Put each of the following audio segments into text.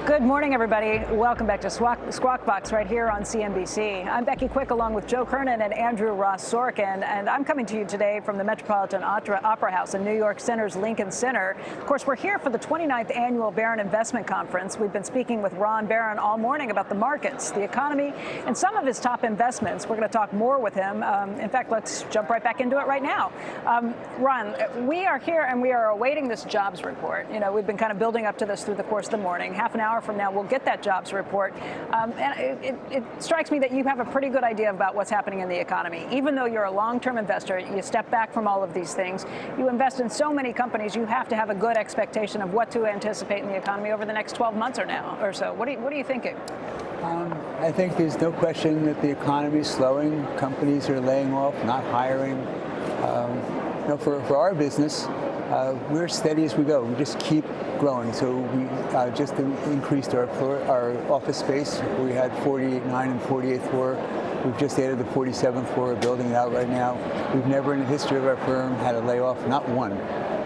Good morning, everybody. Welcome back to Squawk Box right here on CNBC. I'm Becky Quick along with Joe Kernan and Andrew Ross Sorkin, and I'm coming to you today from the Metropolitan Opera House in New York Center's Lincoln Center. Of course, we're here for the 29th Annual Barron Investment Conference. We've been speaking with Ron Barron all morning about the markets, the economy, and some of his top investments. We're going to talk more with him. In fact, let's jump right back into it right now. Ron, we are here and we are awaiting this jobs report. You know, we've been kind of building up to this through the course of the morning. Half an hour from now, we'll get that jobs report. And it strikes me that you have a pretty good idea about what's happening in the economy. Even though you're a long-term investor, you step back from all of these things. You invest in so many companies, you have to have a good expectation of what to anticipate in the economy over the next 12 months or so. What are you thinking? I think there's no question that the economy is slowing. Companies are laying off, not hiring. For our business, we're steady as we go. We just keep growing. So we just increased our office space. We had 48, 9, and 48th floor. We've just added the 47th floor. We're building it out right now. We've never in the history of our firm had a layoff, not one.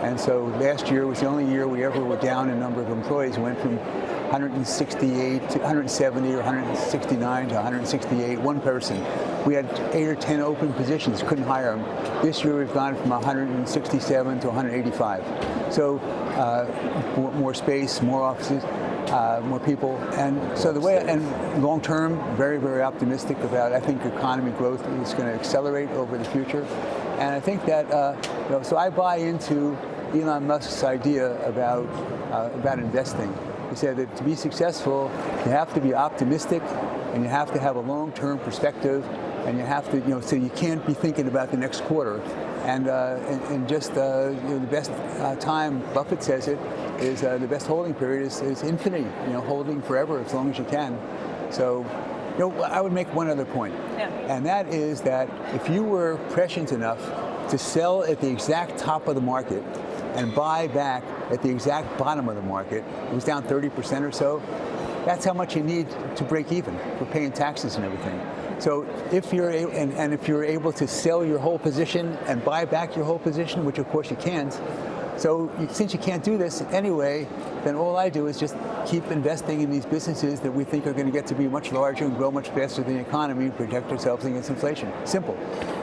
And so last year was the only year we ever were down in number of employees. We went from 168 to 170 or 169 to 168, one person. We had 8 or 10 open positions, couldn't hire them. This year we've gone from 167 to 185. So more space, more offices, more people. And so and long term, very, very optimistic about, I think economy growth is going to accelerate over the future. And I think that, so I buy into Elon Musk's idea about investing. He said that to be successful, you have to be optimistic, and you have to have a long-term perspective, and you have to, so you can't be thinking about the next quarter. And just the best time, Buffett says it, is the best holding period is infinity. Holding forever as long as you can. So, I would make one other point, and that is that if you were prescient enough to sell at the exact top of the market and buy back at the exact bottom of the market, it was down 30% or so, that's how much you need to break even for paying taxes and everything. So if you're if you're able to sell your whole position and buy back your whole position, which of course you can't, so since you can't do this anyway, then all I do is just keep investing in these businesses that we think are going to get to be much larger and grow much faster than the economy and protect ourselves against inflation. Simple.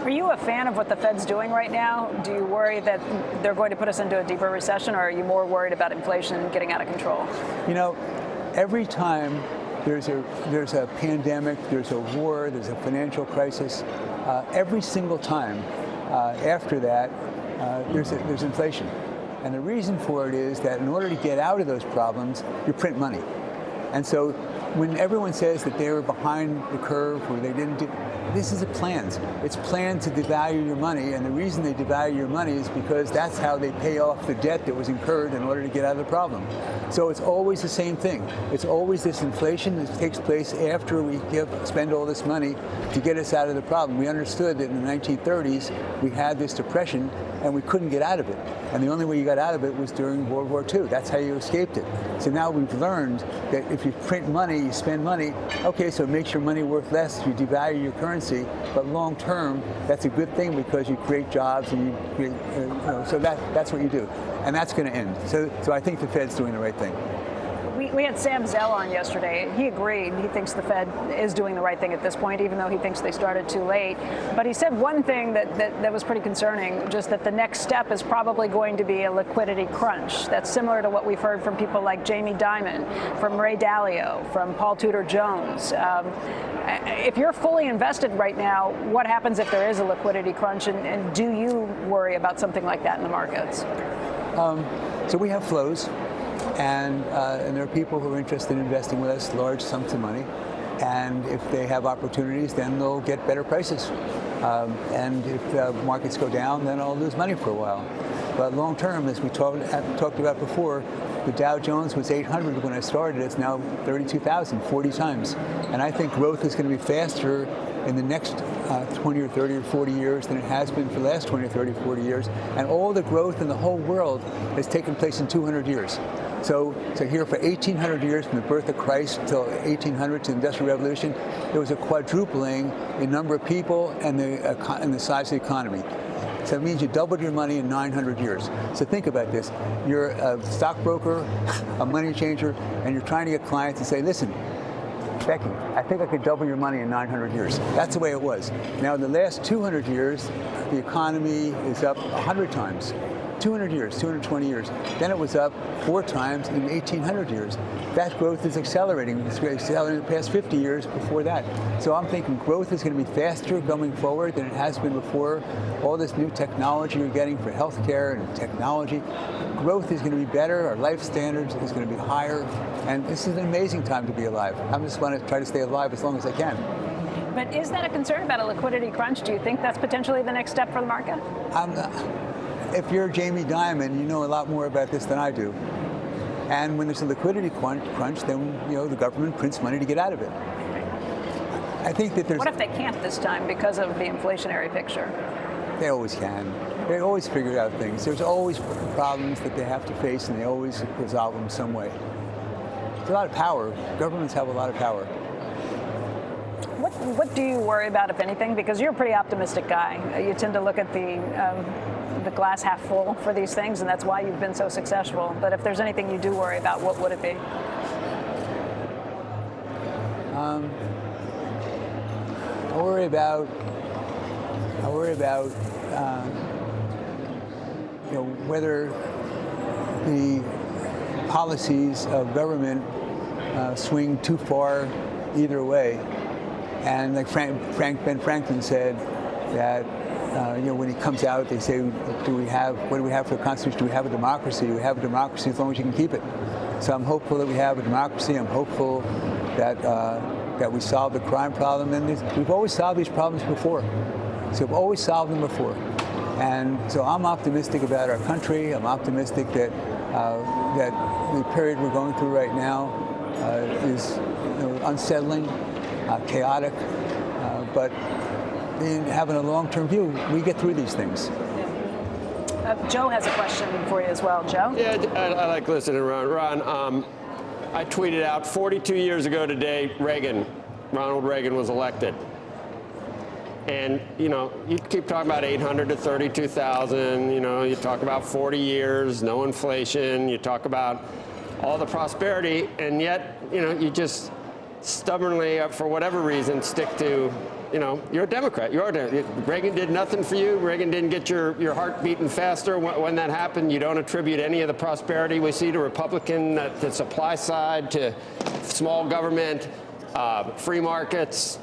Are you a fan of what the Fed's doing right now? Do you worry that they're going to put us into a deeper recession, or are you more worried about inflation getting out of control? Every time there's a pandemic, there's a war, there's a financial crisis, every single time after that, there's inflation. And the reason for it is that in order to get out of those problems, you print money. And so when everyone says that they were behind the curve or they didn't do, this is planned. It's planned to devalue your money, and the reason they devalue your money is because that's how they pay off the debt that was incurred in order to get out of the problem. So it's always the same thing. It's always this inflation that takes place after we spend all this money to get us out of the problem. We understood that in the 1930s we had this depression and we couldn't get out of it. And the only way you got out of it was during World War II. That's how you escaped it. So now we've learned that if you print money, you spend money, okay, so it makes your money worth less, you devalue your currency, but long term, that's a good thing because you create jobs and you create, so that's what you do. And that's going to end. So I think the Fed's doing the right thing. We had Sam Zell on yesterday. He agreed. He thinks the Fed is doing the right thing at this point, even though he thinks they started too late. But he said one thing that was pretty concerning, just that the next step is probably going to be a liquidity crunch. That's similar to what we've heard from people like Jamie Dimon, from Ray Dalio, from Paul Tudor Jones. If you're fully invested right now, what happens if there is a liquidity crunch, and do you worry about something like that in the markets? So we have flows. And there are people who are interested in investing with us, large sums of money. And if they have opportunities, then they'll get better prices. And if the markets go down, then I'll lose money for a while. But long term, as we talked about before, the Dow Jones was 800 when I started. It's now 32,000, 40 times. And I think growth is going to be faster in the next 20 or 30 or 40 years than it has been for the last 20 or 30 or 40 years. And all the growth in the whole world has taken place in 200 years. So here for 1,800 years, from the birth of Christ until 1800 to the Industrial Revolution, there was a quadrupling in number of people and the size of the economy. So it means you doubled your money in 900 years. So think about this. You're a stockbroker, a money changer, and you're trying to get clients to say, listen, Becky, I think I could double your money in 900 years. That's the way it was. Now, in the last 200 years, the economy is up 100 times. 200 years, 220 years. Then it was up 4 times in 1,800 years. That growth is accelerating. It's accelerating the past 50 years before that. So I'm thinking growth is going to be faster going forward than it has been before. All this new technology you're getting for healthcare and technology, growth is going to be better. Our life standards is going to be higher. And this is an amazing time to be alive. I just want to try to stay alive as long as I can. But is that a concern about a liquidity crunch? Do you think that's potentially the next step for the market? If you're Jamie Dimon, you know a lot more about this than I do. And when there's a liquidity crunch, then the government prints money to get out of it. I think that there's. What if they can't this time because of the inflationary picture? They always can. They always figure out things. There's always problems that they have to face, and they always resolve them some way. There's a lot of power. Governments have a lot of power. What do you worry about, if anything? Because you're a pretty optimistic guy. You tend to look at the glass half full for these things, and that's why you've been so successful. But if there's anything you do worry about, what would it be? I worry about whether the policies of government swing too far either way. And like Ben Franklin said, that when he comes out, they say, what do we have for the Constitution? Do we have a democracy? We have a democracy as long as you can keep it. So I'm hopeful that we have a democracy. I'm hopeful that we solve the crime problem. And we've always solved these problems before. So we've always solved them before. And so I'm optimistic about our country. I'm optimistic that the period we're going through right now is unsettling, chaotic, but in having a long-term view, we get through these things. Joe has a question for you as well. Joe? Yeah, I like listening, Ron. Ron, I tweeted out 42 years ago today, Ronald Reagan was elected. And, you keep talking about 800 to 32,000, you talk about 40 years, no inflation, you talk about all the prosperity, and yet, you just stubbornly, for whatever reason, stick to, you're a Democrat. Reagan did nothing for you. Reagan didn't get your heart beating faster when that happened. You don't attribute any of the prosperity we see to Republican, to supply side, to small government, free markets,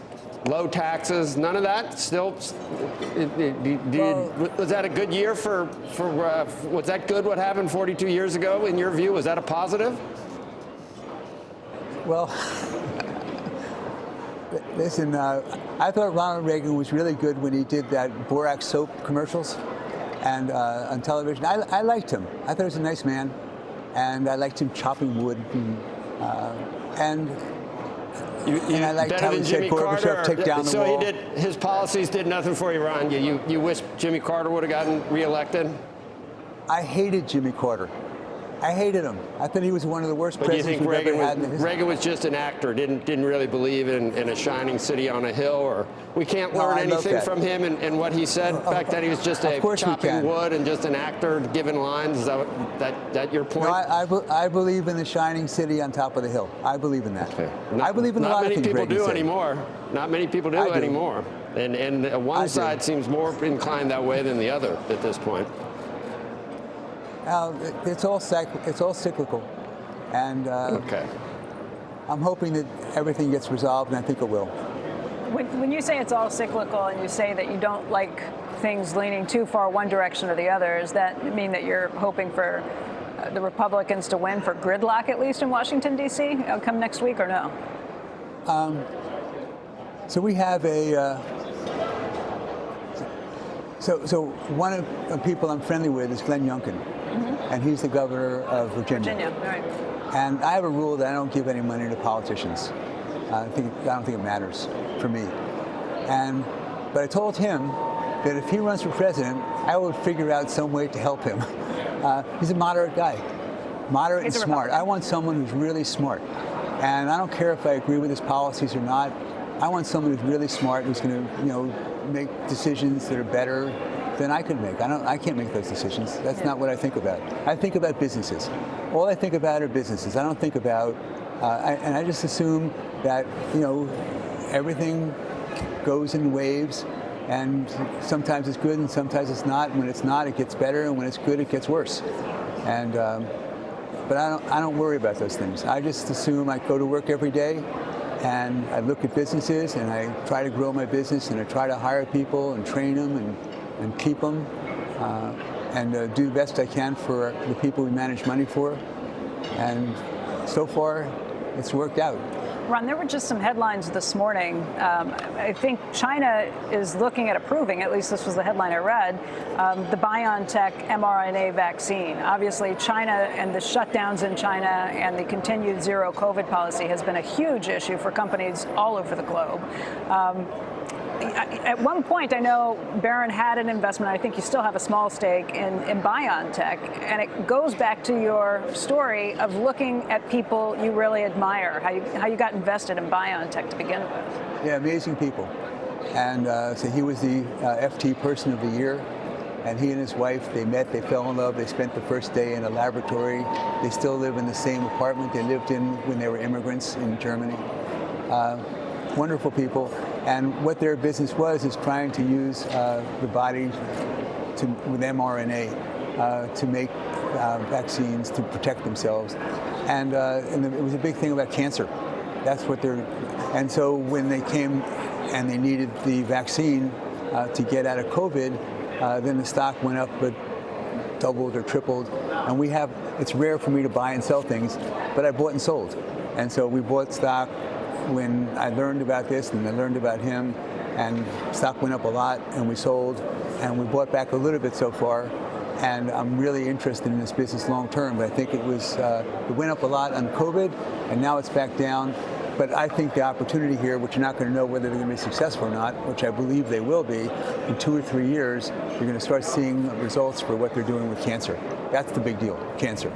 low taxes, none of that. Still, was that a good year was that good what happened 42 years ago in your view? Was that a positive? Well, listen, I thought Ronald Reagan was really good when he did that borax soap commercials and on television. I liked him. I thought he was a nice man, and I liked him chopping wood. And I liked how he said Gorbachev take down the wall. So his policies did nothing for you, Ron. You wish Jimmy Carter would have gotten reelected? I hated Jimmy Carter. I hated him. I thought he was one of the worst presidents we've ever had in the history. Reagan was just an actor, didn't really believe in a shining city on a hill, or we can't learn anything from him and what he said back then. He was just a chopping wood and just an actor giving lines. Is that your point? No, I believe in the shining city on top of the hill. I believe in that. Okay. I believe in a lot of things Reagan said. Not many people do anymore. And one side seems more inclined that way than the other at this point. It's all cyclical, and I'm hoping that everything gets resolved, and I think it will. When you say it's all cyclical, and you say that you don't like things leaning too far one direction or the other, does that mean that you're hoping for the Republicans to win, for gridlock at least in Washington, D.C. come next week, or no? So we have a. So one of the people I'm friendly with is Glenn Youngkin. And he's the governor of Virginia. Right. And I have a rule that I don't give any money to politicians. I don't think it matters for me. But I told him that if he runs for president, I would figure out some way to help him. He's a moderate guy, moderate and smart. I want someone who's really smart. And I don't care if I agree with his policies or not. I want someone who's really smart, who's going to, make decisions that are better than I can make. I can't make those decisions. That's not what I think about. I think about businesses. All I think about are businesses. I don't think about, and I just assume that, everything goes in waves, and sometimes it's good and sometimes it's not. And when it's not, it gets better, and when it's good, it gets worse. And but I don't worry about those things. I just assume I go to work every day, and I look at businesses, and I try to grow my business, and I try to hire people and train them and keep them, and do the best I can for the people we manage money for. And so far, it's worked out. Ron, there were just some headlines this morning. I think China is looking at approving, at least this was the headline I read, the BioNTech mRNA vaccine. Obviously, China and the shutdowns in China and the continued zero COVID policy has been a huge issue for companies all over the globe. At one point, I know Barron had an investment. I think you still have a small stake in BioNTech, and it goes back to your story of looking at people you really admire, how you got invested in BioNTech to begin with. Yeah, amazing people. And so he was the FT Person of the Year, and he and his wife, they met, they fell in love, they spent the first day in a laboratory. They still live in the same apartment they lived in when they were immigrants in Germany. Wonderful people. And what their business was is trying to use the body with mRNA to make vaccines to protect themselves. And it was a big thing about cancer. That's what they're, and so when they came and they needed the vaccine to get out of COVID, then the stock went up, but doubled or tripled. And it's rare for me to buy and sell things, but I bought and sold. And so we bought stock when I learned about this, and I learned about him, and stock went up a lot, and we sold, and we bought back a little bit so far, and I'm really interested in this business long term. But I think it went up a lot on COVID, and now it's back down. But I think the opportunity here, which you're not going to know whether they're going to be successful or not, which I believe they will be, in 2 or 3 years, you're going to start seeing results for what they're doing with cancer. That's the big deal, cancer.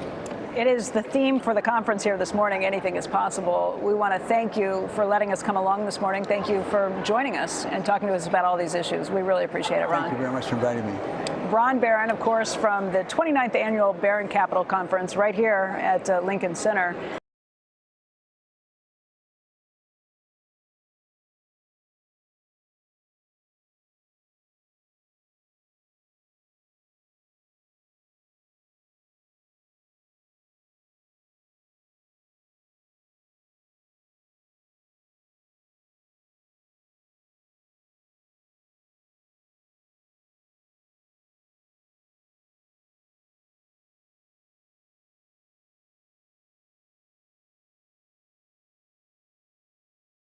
It is the theme for the conference here this morning, anything is possible. We want to thank you for letting us come along this morning. Thank you for joining us and talking to us about all these issues. We really appreciate it, Ron. Thank you very much for inviting me. Ron Barron, of course, from the 29th Annual Barron Capital Conference right here at Lincoln Center.